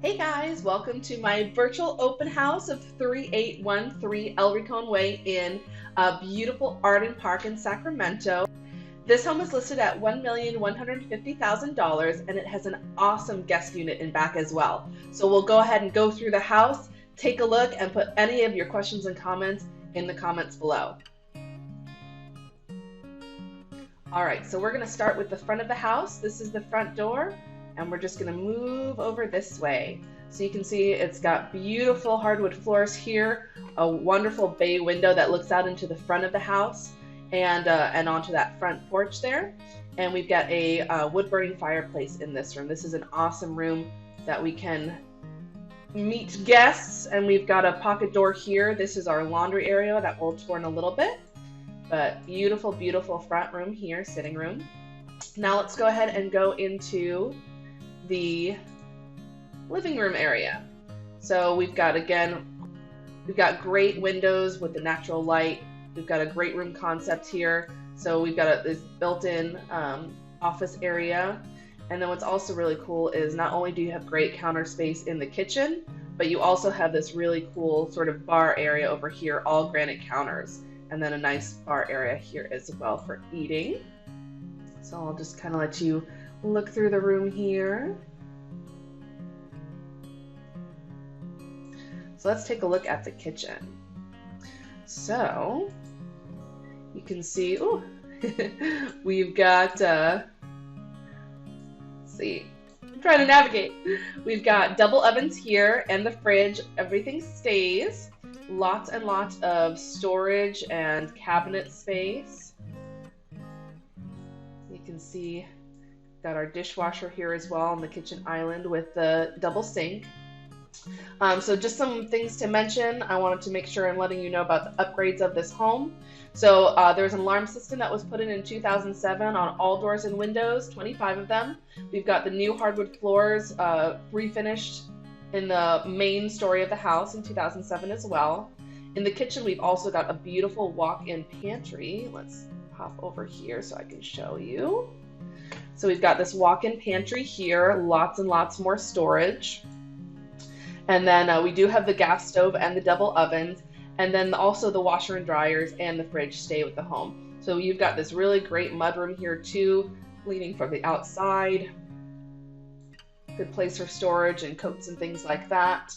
Hey guys, welcome to my virtual open house of 3813 El Ricon Way in beautiful Arden Park in Sacramento. This home is listed at $1,150,000 and it has an awesome guest unit in back as well. So we'll go ahead and go through the house, take a look, and put any of your questions and comments in the comments below. All right, so we're going to start with the front of the house. This is the front door. And we're just going to move over this way. So you can see it's got beautiful hardwood floors here, a wonderful bay window that looks out into the front of the house and onto that front porch there. And we've got a wood-burning fireplace in this room. This is an awesome room that we can meet guests. And we've got a pocket door here. This is our laundry area that we'll tour in a little bit. But beautiful, beautiful front room here, sitting room. Now let's go ahead and go into the living room area. So we've got great windows with the natural light. We've got a great room concept here. So we've got this built-in office area. And then what's also really cool is not only do you have great counter space in the kitchen, but you also have this really cool sort of bar area over here, all granite counters. And then a nice bar area here as well for eating. So I'll just kind of let you look through the room here. So let's take a look at the kitchen. So you can see, ooh, we've got, let's see, I'm trying to navigate. We've got double ovens here and the fridge. Everything stays. Lots and lots of storage and cabinet space. You can see got our dishwasher here as well on the kitchen island with the double sink. So just some things to mention. I wanted to make sure I'm letting you know about the upgrades of this home. So there's an alarm system that was put in 2007 on all doors and windows, 25 of them. We've got the new hardwood floors refinished in the main story of the house in 2007 as well. In the kitchen, we've also got a beautiful walk-in pantry. Let's hop over here so I can show you. So we've got this walk-in pantry here, lots and lots more storage. And then we do have the gas stove and the double ovens. And then also the washer and dryers and the fridge stay with the home. So you've got this really great mudroom here too, leading from the outside. Good place for storage and coats and things like that.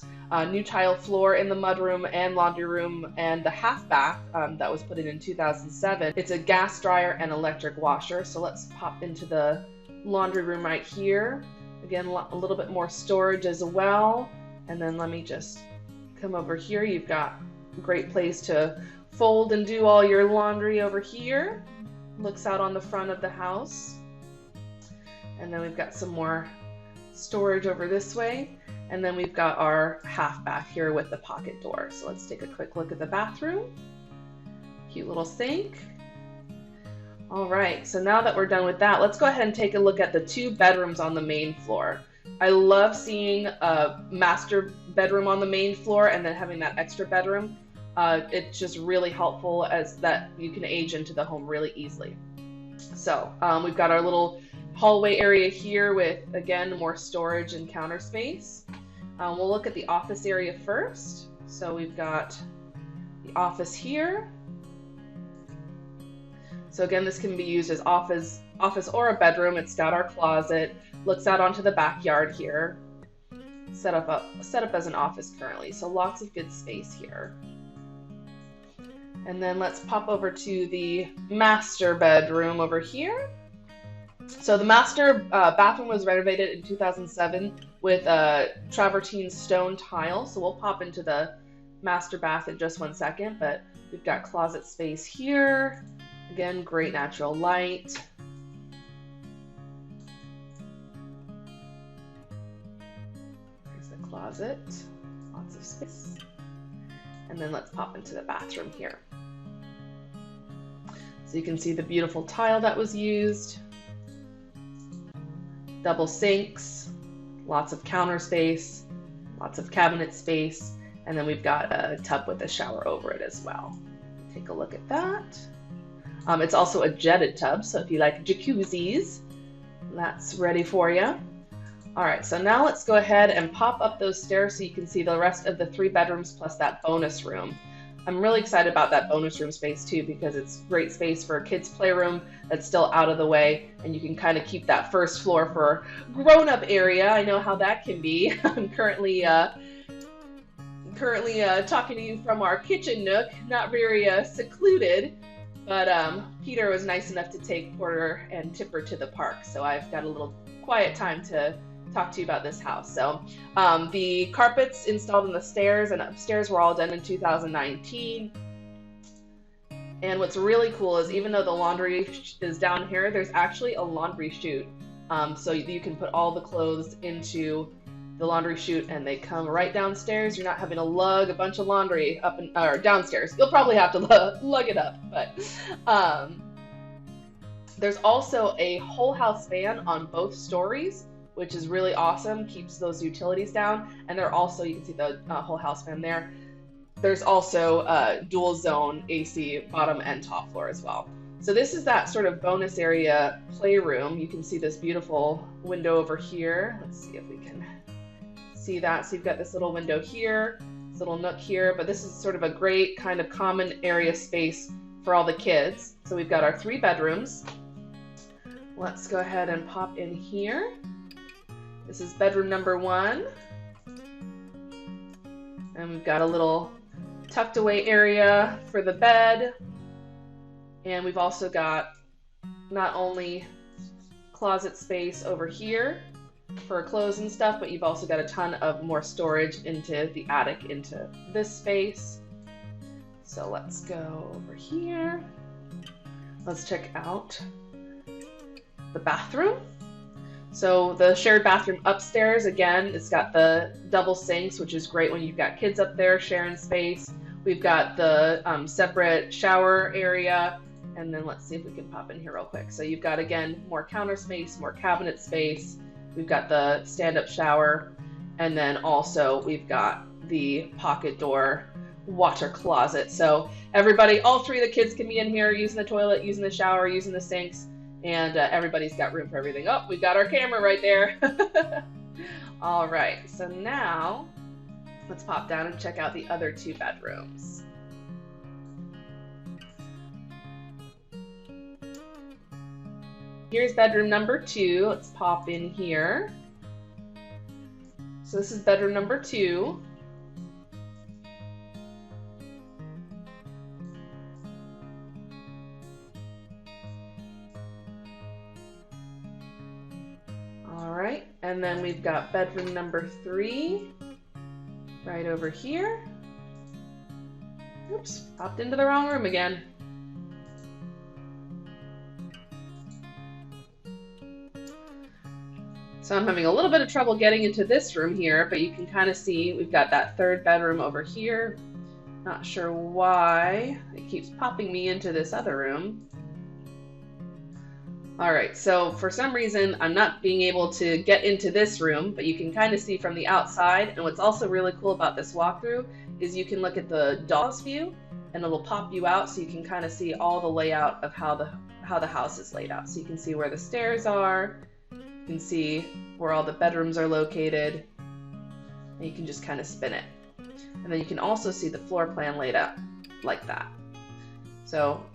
New tile floor in the mudroom and laundry room, and the half bath that was put in 2007. It's a gas dryer and electric washer. So let's pop into the laundry room right here. Again, a little bit more storage as well. And then let me just come over here. You've got a great place to fold and do all your laundry over here. Looks out on the front of the house. And then we've got some more storage over this way, and then we've got our half bath here with the pocket door. So let's take a quick look at the bathroom. Cute little sink. All right, so now that we're done with that, let's go ahead and take a look at the two bedrooms on the main floor. I love seeing a master bedroom on the main floor and then having that extra bedroom. It's just really helpful as that you can age into the home really easily. So we've got our little hallway area here with, again, more storage and counter space. We'll look at the office area first. So we've got the office here. So again, this can be used as office or a bedroom. It's got our closet, looks out onto the backyard here. Set up as an office currently. So lots of good space here. And then let's pop over to the master bedroom over here. So the master bathroom was renovated in 2007 with travertine stone tile. So we'll pop into the master bath in just one second, but we've got closet space here. Again, great natural light. There's the closet, lots of space. And then let's pop into the bathroom here. So you can see the beautiful tile that was used. Double sinks, lots of counter space, lots of cabinet space, and then we've got a tub with a shower over it as well. Take a look at that. It's also a jetted tub, so if you like jacuzzis, that's ready for you. All right, so now let's go ahead and pop up those stairs so you can see the rest of the 3 bedrooms plus that bonus room. I'm really excited about that bonus room space too because it's great space for a kid's playroom that's still out of the way, and you can kind of keep that first floor for grown-up area. I know how that can be. I'm currently talking to you from our kitchen nook, not very secluded, but Peter was nice enough to take Porter and Tipper to the park, so I've got a little quiet time to talk to you about this house. So the carpets installed in the stairs and upstairs were all done in 2019. And what's really cool is even though the laundry is down here, there's actually a laundry chute. So you can put all the clothes into the laundry chute and they come right downstairs. You're not having to lug a bunch of laundry up or downstairs. You'll probably have to lug it up, but there's also a whole house fan on both stories, which is really awesome, keeps those utilities down. And there also, you can see the whole house fan there. There's also dual zone AC bottom and top floor as well. So this is that sort of bonus area playroom. You can see this beautiful window over here. Let's see if we can see that. So you've got this little window here, this little nook here, but this is sort of a great kind of common area space for all the kids. So we've got our 3 bedrooms. Let's go ahead and pop in here. This is bedroom number 1. And we've got a little tucked away area for the bed. And we've also got not only closet space over here for clothes and stuff, but you've also got a ton of more storage into the attic, into this space. So let's go over here. Let's check out the bathroom. So the shared bathroom upstairs, again, it's got the double sinks, which is great when you've got kids up there sharing space. We've got the separate shower area, and then let's see if we can pop in here real quick. So you've got, again, more counter space, more cabinet space. We've got the stand-up shower, and then also we've got the pocket door water closet. So everybody, all 3 of the kids can be in here using the toilet, using the shower, using the sinks, and everybody's got room for everything. Oh, we've got our camera right there. All right, so now let's pop down and check out the other 2 bedrooms. Here's bedroom number 2. Let's pop in here. So this is bedroom number 2. All right, and then we've got bedroom number 3 right over here. Oops, popped into the wrong room again. So I'm having a little bit of trouble getting into this room here, but you can kind of see we've got that 3rd bedroom over here. Not sure why it keeps popping me into this other room. All right, so for some reason, I'm not being able to get into this room, but you can kind of see from the outside. And what's also really cool about this walkthrough is you can look at the doll's view and it'll pop you out so you can kind of see all the layout of how the house is laid out. So you can see where the stairs are, you can see where all the bedrooms are located, and you can just kind of spin it. And then you can also see the floor plan laid out like that. So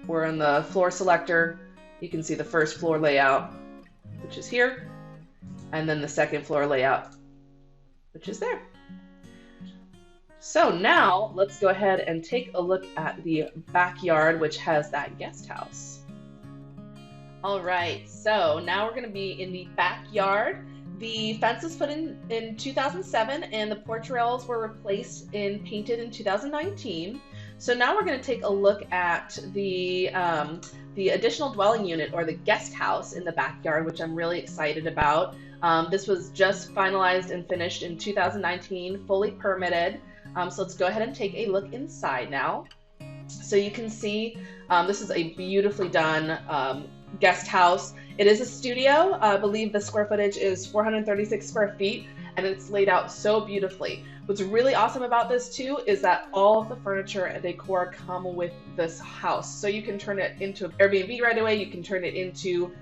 we're in the floor selector. You can see the first floor layout, which is here, and then the second floor layout, which is there. So now let's go ahead and take a look at the backyard, which has that guest house. All right, so now we're going to be in the backyard. The fence was put in 2007, and the porch rails were replaced and painted in 2019. So now we're going to take a look at the additional dwelling unit, or the guest house in the backyard, which I'm really excited about. This was just finalized and finished in 2019, fully permitted. So let's go ahead and take a look inside now. So you can see this is a beautifully done guest house. It is a studio. I believe the square footage is 436 square feet, and it's laid out so beautifully. What's really awesome about this too is that all of the furniture and decor come with this house. So you can turn it into Airbnb right away. You can turn it into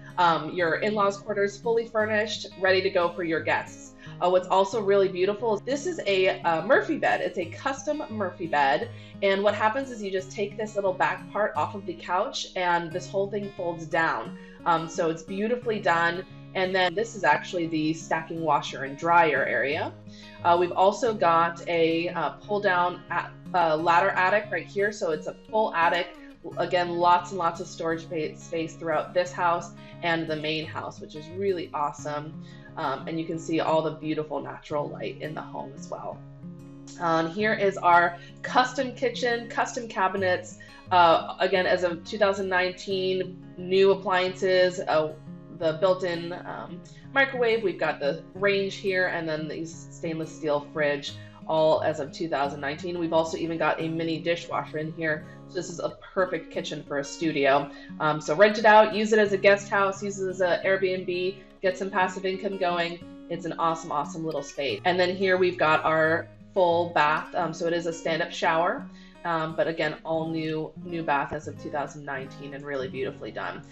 Your in-laws quarters fully furnished, ready to go for your guests. What's also really beautiful is this is a Murphy bed. It's a custom Murphy bed. And what happens is you just take this little back part off of the couch and this whole thing folds down. So it's beautifully done. And then this is actually the stacking washer and dryer area. We've also got a pull down ladder attic right here. So it's a full attic. Again, lots and lots of storage space throughout this house and the main house, which is really awesome. And you can see all the beautiful natural light in the home as well. Here is our custom kitchen, custom cabinets. Again, as of 2019, new appliances, the built-in microwave. We've got the range here, and then the stainless steel fridge, all as of 2019. We've also even got a mini dishwasher in here. So this is a perfect kitchen for a studio. So rent it out, use it as a guest house, use it as an Airbnb, get some passive income going. It's an awesome, awesome little space. And then here we've got our full bath. So it is a stand-up shower. But again, all new bath as of 2019 and really beautifully done.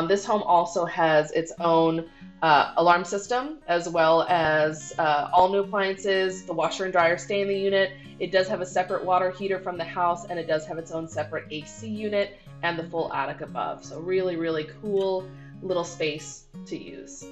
This home also has its own alarm system, as well as all new appliances. The washer and dryer stay in the unit. It does have a separate water heater from the house, and it does have its own separate AC unit and the full attic above. So really, really cool little space to use.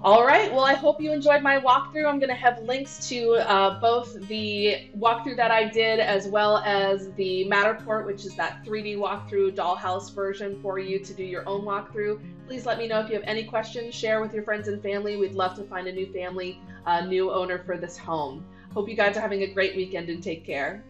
All right, well, I hope you enjoyed my walkthrough. I'm going to have links to both the walkthrough that I did as well as the Matterport, which is that 3D walkthrough dollhouse version for you to do your own walkthrough. Please let me know if you have any questions. Share with your friends and family. We'd love to find a new family, new owner for this home. Hope you guys are having a great weekend and take care.